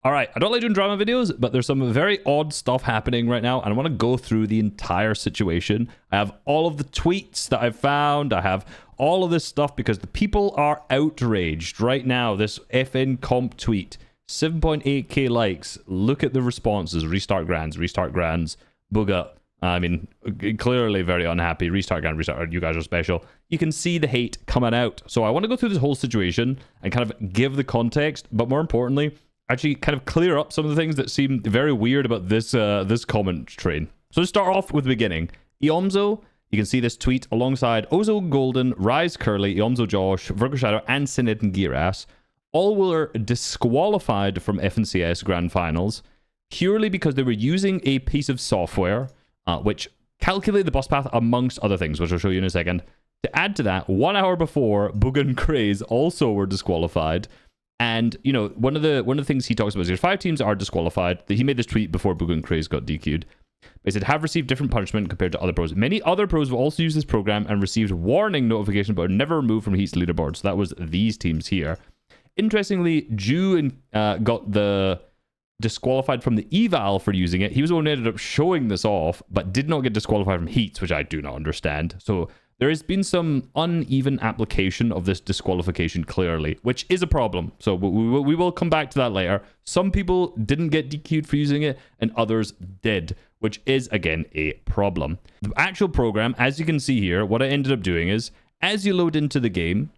All right, I don't like doing drama videos, but there's some very odd stuff happening right now, and I want to go through the entire situation. I have all of the tweets that I've found. I have all of this stuff because the people are outraged right now. This FN comp tweet, 7.8k likes. Look at the responses. Restart grands, booga. I mean, clearly very unhappy. Restart grand, restart. You guys are special. You can see the hate coming out. So I want to go through this whole situation and kind of give the context, but more importantly, actually kind of clear up some of the things that seem very weird about this this comment train. So to start off with the beginning, Iomzo, you can see this tweet alongside Ozo Golden, Rise Curly, Iomzo Josh, Virgo Shadow, and Sinet and Gearas. All were disqualified from FNCS Grand Finals purely because they were using a piece of software which calculated the bus path amongst other things, which I'll show you in a second. To add to that, 1 hour before, Boog and Craze also were disqualified. And, you know, one of the things he talks about is there's 5 teams are disqualified. He made this tweet before Boog and Craze got DQ'd. They said, have received different punishment compared to other pros. Many other pros will also use this program and received warning notification, but are never removed from Heat's leaderboard. So that was these teams here. Interestingly, Ju got the disqualified from the eval for using it. He was the one who ended up showing this off, but did not get disqualified from Heats, which I do not understand. So there has been some uneven application of this disqualification clearly, which is a problem. So we will come back to that later. Some people didn't get DQ'd for using it, and others did, which is, again, a problem. The actual program, as you can see here, what I ended up doing is, as you load into the game,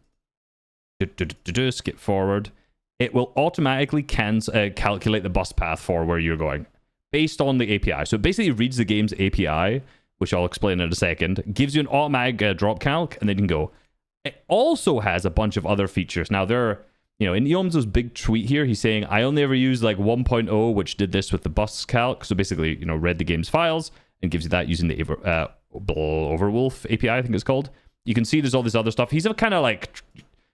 skip forward, it will automatically calculate the bus path for where you're going based on the API. So it basically reads the game's API, which I'll explain in a second, gives you an automatic drop calc, and then you can go. It also has a bunch of other features. Now, in Iomzo's big tweet here, he's saying, I only ever used like 1.0, which did this with the bus calc. So basically, read the game's files and gives you that using the Overwolf API, I think it's called. You can see there's all this other stuff. He's kind of like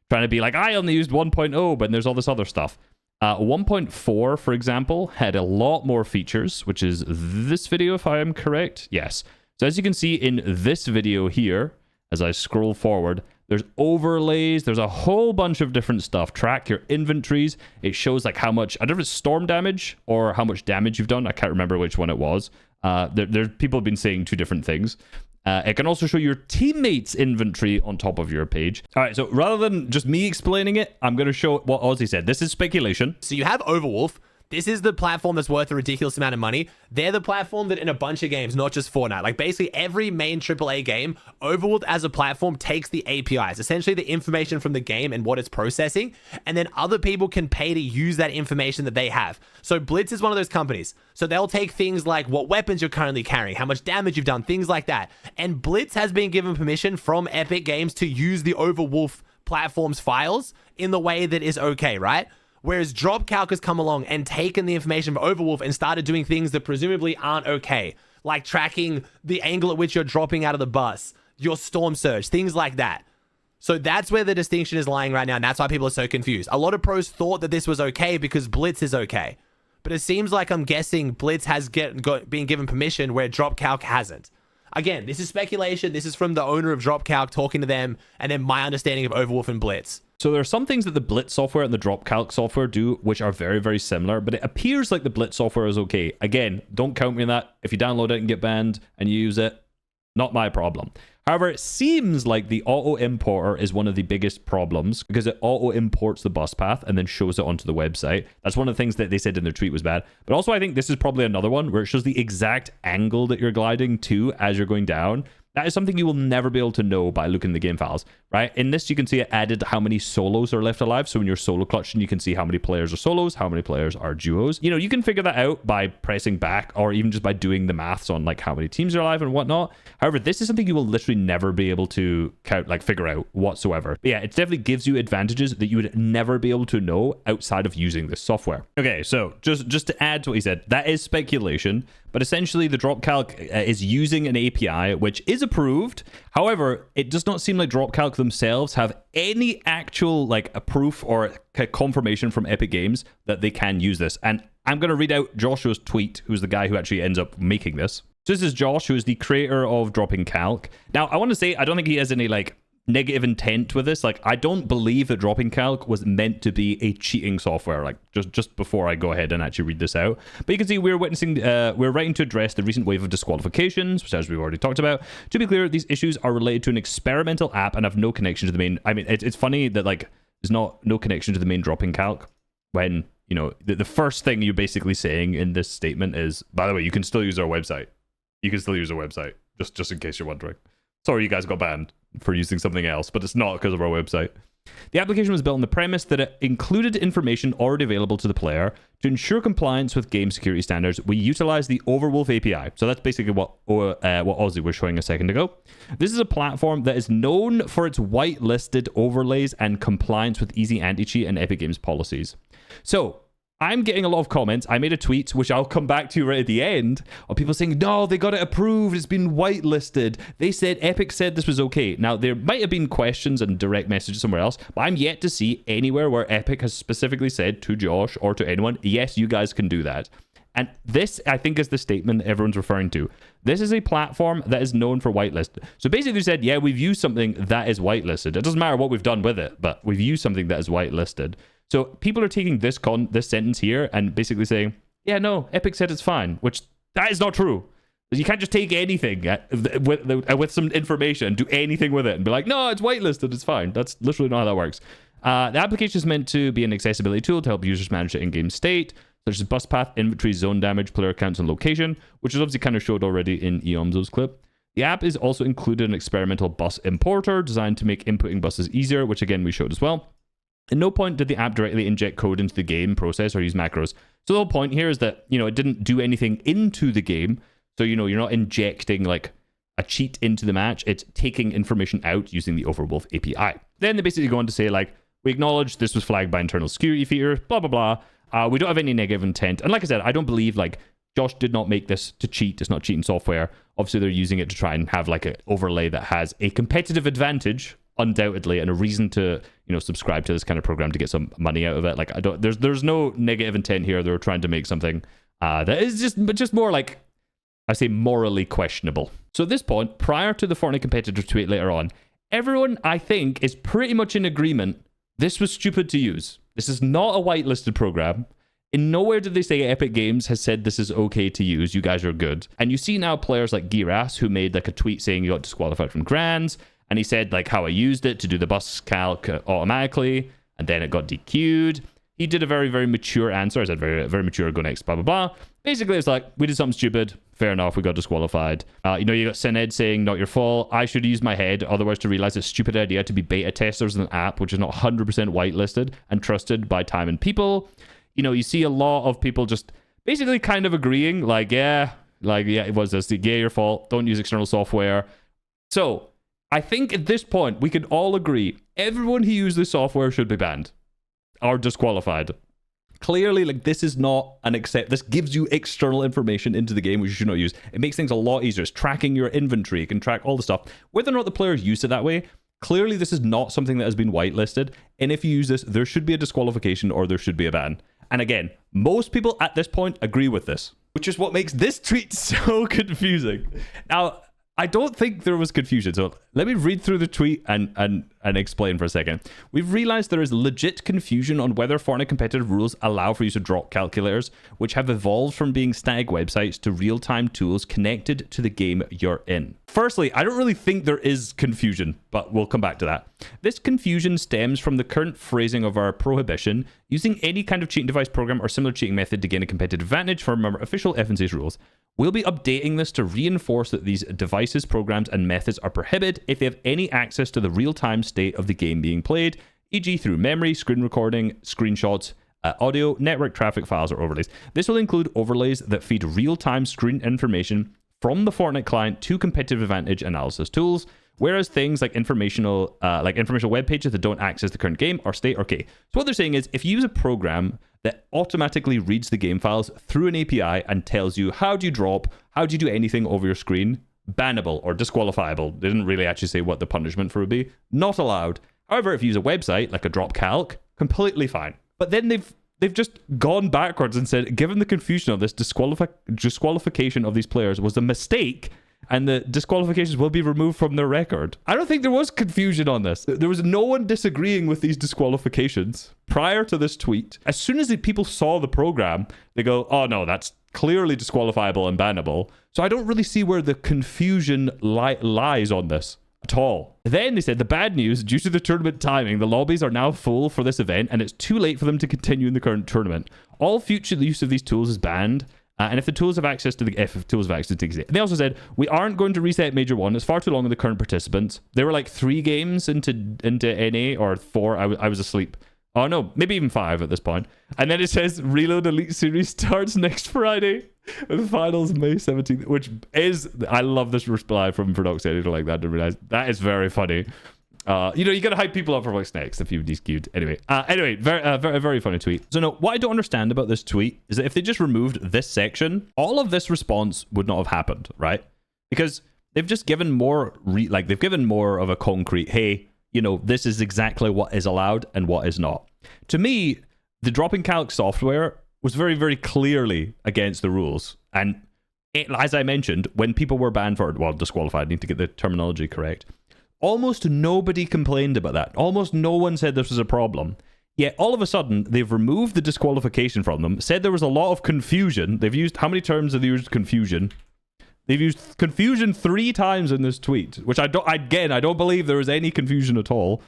trying to be like, I only used 1.0, but there's all this other stuff. 1.4, for example, had a lot more features, which is this video, if I am correct. Yes. So as you can see in this video here, as I scroll forward, there's overlays. There's a whole bunch of different stuff. Track your inventories. It shows like how much, I don't know if it's storm damage or how much damage you've done. I can't remember which one it was. People have been saying 2 different things. It can also show your teammates' inventory on top of your page. All right, so rather than just me explaining it, I'm going to show what Ozzy said. This is speculation. So you have Overwolf. This is the platform that's worth a ridiculous amount of money. They're the platform that in a bunch of games, not just Fortnite, like basically every main AAA game, Overworld as a platform takes the APIs, essentially the information from the game and what it's processing, and then other people can pay to use that information that they have. So Blitz is one of those companies. So they'll take things like what weapons you're currently carrying, how much damage you've done, things like that. And Blitz has been given permission from Epic Games to use the Overwolf platform's files in the way that is okay, right? Whereas DropCalc has come along and taken the information from Overwolf and started doing things that presumably aren't okay, like tracking the angle at which you're dropping out of the bus, your storm surge, things like that. So that's where the distinction is lying right now, and that's why people are so confused. A lot of pros thought that this was okay because Blitz is okay. But it seems like, I'm guessing, Blitz has been given permission where DropCalc hasn't. Again, this is speculation. This is from the owner of DropCalc talking to them, and then my understanding of Overwolf and Blitz. So there are some things that the Blitz software and the DropCalc software do, which are very, very similar, but it appears like the Blitz software is okay. Again, don't count me on that. If you download it and get banned and you use it, not my problem. However, it seems like the auto importer is one of the biggest problems because it auto imports the bus path and then shows it onto the website. That's one of the things that they said in their tweet was bad. But also, I think this is probably another one where it shows the exact angle that you're gliding to as you're going down. That is something you will never be able to know by looking at the game files, right? In this, you can see it added how many solos are left alive. So when you're solo clutching, you can see how many players are solos, how many players are duos. You can figure that out by pressing back or even just by doing the maths on like how many teams are alive and whatnot. However, this is something you will literally never be able to figure out whatsoever. But yeah, it definitely gives you advantages that you would never be able to know outside of using this software. Okay, so just to add to what he said, that is speculation. But essentially, the DropCalc is using an API which is approved. However, it does not seem like DropCalc themselves have any actual a proof or confirmation from Epic Games that they can use this. And I'm going to read out Joshua's tweet, who's the guy who actually ends up making this. So this is Josh, who is the creator of Dropping Calc. Now, I want to say I don't think he has any negative intent with this. Like, I don't believe that dropping calc was meant to be a cheating software. Like, just before I go ahead and actually read this out, but you can see we're writing to address the recent wave of disqualifications, which, as we've already talked about. To be clear, these issues are related to an experimental app and have no connection to the main. I mean, it's funny that like there's no connection to the main dropping calc when, you know, the first thing you're basically saying in this statement is, by the way, you can still use our website. You can still use our website, just in case you're wondering. Sorry, you guys got banned for using something else, but it's not because of our website. The application was built on the premise that it included information already available to the player. To ensure compliance with game security standards, we utilize the Overwolf API. So that's basically what Ozzy was showing a second ago. This is a platform that is known for its whitelisted overlays and compliance with easy anti-cheat and Epic Games policies. So I'm getting a lot of comments. I made a tweet, which I'll come back to right at the end, of people saying, no, they got it approved. It's been whitelisted. They said, Epic said this was okay. Now, there might have been questions and direct messages somewhere else, but I'm yet to see anywhere where Epic has specifically said to Josh or to anyone, yes, you guys can do that. And this, I think, is the statement that everyone's referring to. This is a platform that is known for whitelisted. So basically they said, yeah, we've used something that is whitelisted. It doesn't matter what we've done with it, but we've used something that is whitelisted. So people are taking this sentence here and basically saying, yeah, no, Epic said it's fine, which that is not true. You can't just take anything with some information, do anything with it and be like, no, it's whitelisted, it's fine. That's literally not how that works. The application is meant to be an accessibility tool to help users manage their in-game state, such as bus path, inventory, zone damage, player counts, and location, which is obviously kind of showed already in Eomzo's clip. The app is also included an experimental bus importer designed to make inputting buses easier, which again we showed as well. At no point did the app directly inject code into the game process or use macros. So the whole point here is that, you know, it didn't do anything into the game. So, you know, you're not injecting like a cheat into the match. It's taking information out using the Overwolf API. Then they basically go on to say, like, we acknowledge this was flagged by internal security features, blah, blah, blah. We don't have any negative intent. And like I said, I don't believe, like, Josh did not make this to cheat. It's not cheating software. Obviously, they're using it to try and have, like, an overlay that has a competitive advantage, undoubtedly, and a reason to, you know, subscribe to this kind of program to get some money out of it. Like, there's no negative intent here. They're trying to make something that is just more like, I say, morally questionable. So at this point, prior to the Fortnite competitor tweet later on, everyone, I think, is pretty much in agreement. This was stupid to use. This is not a whitelisted program. In nowhere did they say Epic Games has said this is okay to use. You guys are good. And you see now players like Giras, who made like a tweet saying you got disqualified from Grands. And he said like how I used it to do the bus calc automatically, and then it got DQ'd. He did a very, very mature answer. I said very, very mature, go next, blah, blah, blah. Basically, it's like, we did something stupid. Fair enough, we got disqualified. You know, you got Syned saying, not your fault. I should use my head, otherwise to realize it's a stupid idea to be beta testers in an app, which is not 100% whitelisted and trusted by time and people. You know, you see a lot of people just basically kind of agreeing, like, yeah, it was this. Yeah, your fault. Don't use external software. So, I think at this point, we can all agree, everyone who uses this software should be banned or disqualified. Clearly, like, this is not an this gives you external information into the game which you should not use. It makes things a lot easier. It's tracking your inventory. It can track all the stuff. Whether or not the players use it that way, clearly this is not something that has been whitelisted. And if you use this, there should be a disqualification or there should be a ban. And again, most people at this point agree with this, which is what makes this tweet so confusing. Now, I don't think there was confusion. So let me read through the tweet and explain for a second. We've realized there is legit confusion on whether Fortnite competitive rules allow for use of drop calculators, which have evolved from being static websites to real-time tools connected to the game you're in. Firstly, I don't really think there is confusion, but we'll come back to that. This confusion stems from the current phrasing of our prohibition using any kind of cheating device, program, or similar cheating method to gain a competitive advantage from our official FNC's rules. We'll be updating this to reinforce that these devices, programs, and methods are prohibited if they have any access to the real-time state of the game being played, e.g. through memory, screen recording, screenshots, audio, network traffic files, or overlays. This will include overlays that feed real-time screen information from the Fortnite client to competitive advantage analysis tools, whereas things like informational web pages that don't access the current game or state are okay. So what they're saying is, if you use a program that automatically reads the game files through an API and tells you how do you drop, how do you do anything over your screen, bannable or disqualifiable. They didn't really actually say what the punishment for it would be. Not allowed. However, if you use a website like a drop calc, completely fine. But then they've just gone backwards and said, given the confusion of this disqualification of these players was a mistake, and the disqualifications will be removed from their record. I don't think there was confusion on this. There was no one disagreeing with these disqualifications prior to this tweet. As soon as the people saw the program, they go, oh no, that's clearly disqualifiable and bannable. So I don't really see where the confusion lies on this at all. Then they said the bad news, due to the tournament timing, the lobbies are now full for this event and it's too late for them to continue in the current tournament. All future use of these tools is banned. And if the tools have access to the they also said we aren't going to reset Major 1. It's far too long with the current participants. There were like 3 games into NA or 4. I was asleep. Oh no, maybe even 5 at this point. And then it says Reload Elite Series starts next Friday with finals May 17th, which is, I love this reply from Product Editor like that to realize that is very funny. You gotta hype people up for what's next if you've DQ'd. Anyway, very funny tweet. So no, what I don't understand about this tweet is that if they just removed this section, all of this response would not have happened, right? Because they've just given more, they've given more of a concrete, hey, this is exactly what is allowed and what is not. To me, the dropping calc software was very, very clearly against the rules. And as I mentioned, when people were banned for, disqualified, I need to get the terminology correct. Almost nobody complained about that. Almost no one said this was a problem. Yet all of a sudden, they've removed the disqualification from them, said there was a lot of confusion. They've used, how many terms have they used confusion? They've used confusion 3 times in this tweet, which I don't believe there was any confusion at all,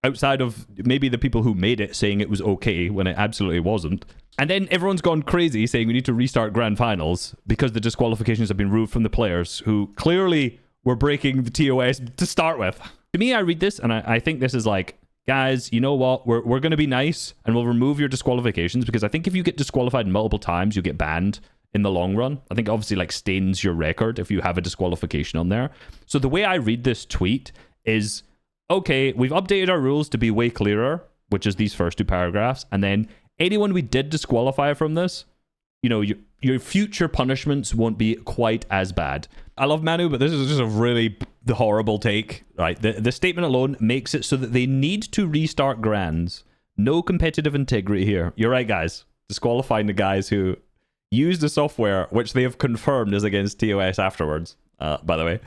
outside of maybe the people who made it saying it was okay when it absolutely wasn't. And then everyone's gone crazy saying we need to restart grand finals because the disqualifications have been removed from the players who clearly were breaking the TOS to start with. To me, I read this and I think this is like, guys, you know what? We're going to be nice and we'll remove your disqualifications because I think if you get disqualified multiple times, you get banned in the long run. I think obviously stains your record if you have a disqualification on there. So the way I read this tweet is, okay, we've updated our rules to be way clearer, which is these first 2 paragraphs. And then anyone we did disqualify from this, your future punishments won't be quite as bad. I love Manu, but this is just a really horrible take, right? The statement alone makes it so that they need to restart grands. No competitive integrity here. You're right, guys. Disqualifying the guys who use the software, which they have confirmed is against TOS afterwards, by the way.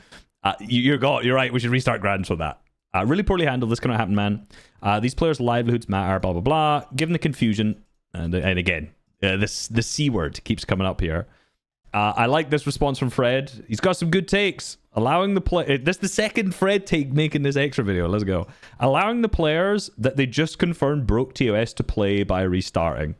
You're right, we should restart grands for that. Really poorly handled, this cannot happen, man. These players' livelihoods matter, blah, blah, blah. Given the confusion, and again, the C word keeps coming up here. I like this response from Fred. He's got some good takes. Allowing the play... This is the second Fred take making this extra video. Let's go. Allowing the players that they just confirmed broke TOS to play by restarting.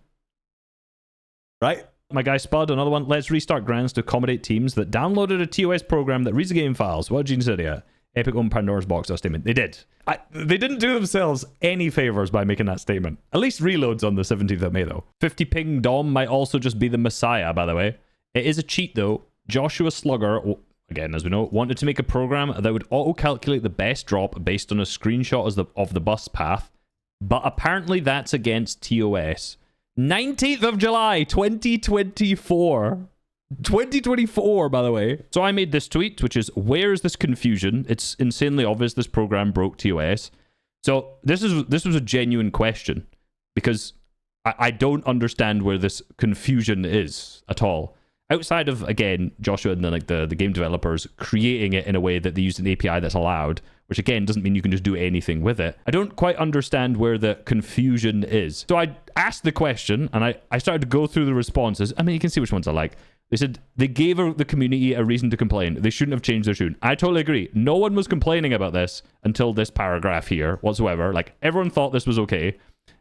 Right? My guy Spud, another one. Let's restart grands to accommodate teams that downloaded a TOS program that reads the game files. What did Gene say here? Epic owned Pandora's box, that statement. They did. They didn't do themselves any favors by making that statement. At least reloads on the 17th of May, though. 50 ping Dom might also just be the Messiah, by the way. It is a cheat, though. Joshua Slugger, again, as we know, wanted to make a program that would auto-calculate the best drop based on a screenshot of the bus path, but apparently that's against TOS. 19th of July, 2024. 2024, by the way. So I made this tweet, which is, where is this confusion? It's insanely obvious this program broke TOS. So this was a genuine question, because I don't understand where this confusion is at all. Outside of, again, Joshua and the game developers creating it in a way that they use an API that's allowed, which again doesn't mean you can just do anything with it. I don't quite understand where the confusion is. So I asked the question and I started to go through the responses. I mean, you can see which ones I like. They said they gave the community a reason to complain. They shouldn't have changed their tune. I totally agree. No one was complaining about this until this paragraph here whatsoever. Everyone thought this was okay.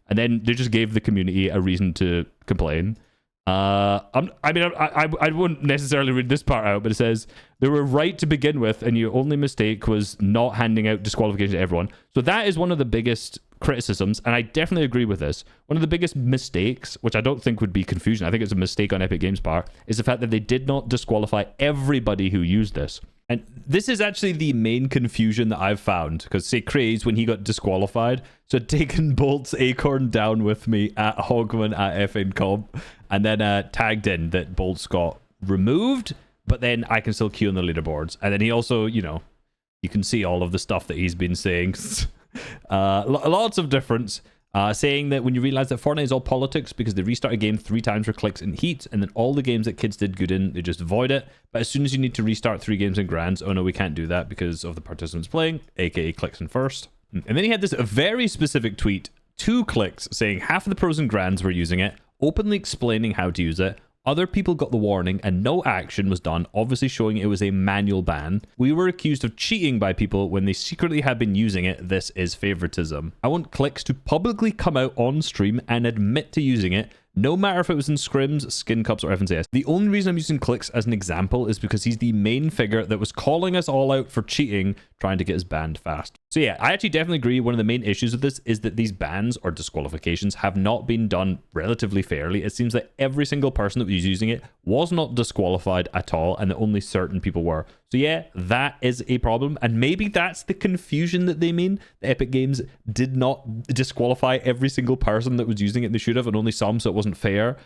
And then they just gave the community a reason to complain. I wouldn't necessarily read this part out, but it says they were right to begin with, and your only mistake was not handing out disqualification to everyone. So that is one of the biggest criticisms, and I definitely agree with this. One of the biggest mistakes, which I don't think would be confusion, I think it's a mistake on Epic Games' part, is the fact that they did not disqualify everybody who used this. And this is actually the main confusion that I've found, because say Craze, when he got disqualified, so had taken Bolt's Acorn down with me at Hogman at FNCom, and then tagged in that Bolt's got removed, but then I can still queue on the leaderboards. And then he also, you can see all of the stuff that he's been saying. Lots of difference. saying that when you realize that Fortnite is all politics because they restart a game 3 times for clicks and heat, and then all the games that kids did good in, they just void it. But as soon as you need to restart 3 games in grands, oh no, we can't do that because of the participants playing, aka clicks and first. And then he had this very specific tweet, 2 clicks, saying half of the pros and grands were using it, openly explaining how to use it. Other people got the warning and no action was done, obviously showing it was a manual ban. We were accused of cheating by people when they secretly had been using it. This is favoritism. I want clicks to publicly come out on stream and admit to using it, no matter if it was in scrims, skin cups, or FNCS. The only reason I'm using clicks as an example is because he's the main figure that was calling us all out for cheating, trying to get us banned fast. So yeah, I actually definitely agree. One of the main issues of this is that these bans or disqualifications have not been done relatively fairly. It seems that every single person that was using it was not disqualified at all, and that only certain people were. So yeah, that is a problem, and maybe that's the confusion that they mean. The Epic Games did not disqualify every single person that was using it. They should have, and only some, so it wasn't fair.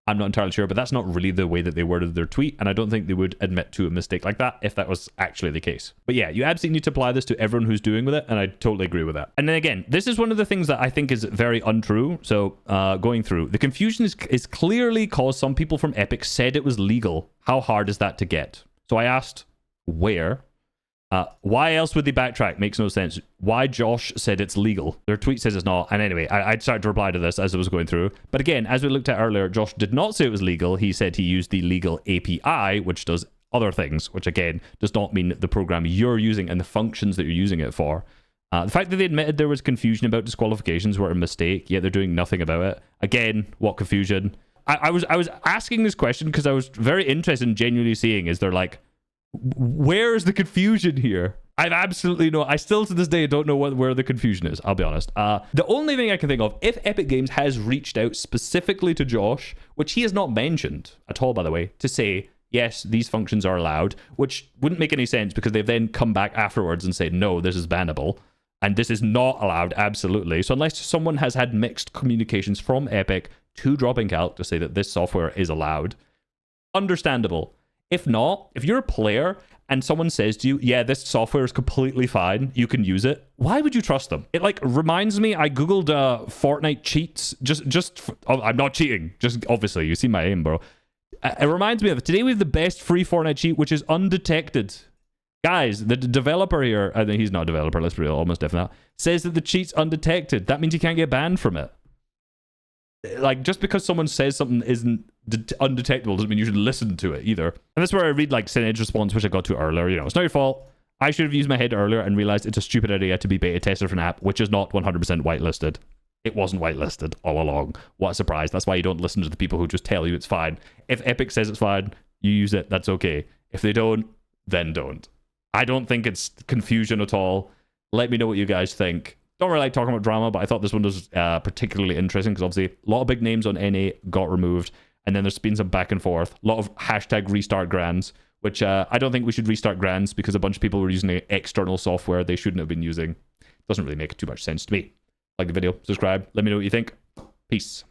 I'm not entirely sure, but that's not really the way that they worded their tweet, and I don't think they would admit to a mistake like that if that was actually the case. But yeah, you absolutely need to apply this to everyone who's doing with it, and I totally agree with that. And then again, this is one of the things that I think is very untrue. So going through, the confusion is clearly caused some people from Epic said it was legal. How hard is that to get? So I asked, where? Why else would they backtrack? Makes no sense. Why Josh said it's legal? Their tweet says it's not. And anyway, I started to reply to this as I was going through. But again, as we looked at earlier, Josh did not say it was legal. He said he used the legal API, which does other things, which again, does not mean the program you're using and the functions that you're using it for. The fact that they admitted there was confusion about disqualifications were a mistake, yet they're doing nothing about it. Again, what confusion? I was asking this question because I was very interested in genuinely seeing, is there like, where is the confusion here? I've absolutely no... I still to this day don't know where the confusion is, I'll be honest. The only thing I can think of, if Epic Games has reached out specifically to Josh, which he has not mentioned at all, by the way, to say, yes, these functions are allowed, which wouldn't make any sense because they've then come back afterwards and said, no, this is bannable, and this is not allowed, absolutely. So unless someone has had mixed communications from Epic to Dropping Calc to say that this software is allowed, understandable. If not, if you're a player and someone says to you, yeah, this software is completely fine, you can use it, why would you trust them? It like reminds me, I googled Fortnite cheats, I'm not cheating, just obviously, you see my aim, bro. It reminds me of, today we have the best free Fortnite cheat, which is undetected. Guys, the developer here, I think he's not a developer, let's be real, almost definitely, says that the cheat's undetected. That means you can't get banned from it. Like, just because someone says something isn't undetectable doesn't mean you should listen to it either. And that's where I read like Synage's response, which I got to earlier. You know, it's not your fault. I should have used my head earlier and realized it's a stupid idea to be beta tested for an app which is not 100% whitelisted. It wasn't whitelisted all along. What a surprise. That's why you don't listen to the people who just tell you it's fine. If Epic says it's fine, you use it, that's okay. If they don't, then don't. I don't think it's confusion at all. Let me know what you guys think. Don't really like talking about drama, but I thought this one was particularly interesting because obviously a lot of big names on NA got removed, and then there's been some back and forth. A lot of hashtag restart grands, which I don't think we should restart grands because a bunch of people were using external software they shouldn't have been using. Doesn't really make too much sense to me. Like the video, subscribe, let me know what you think. Peace.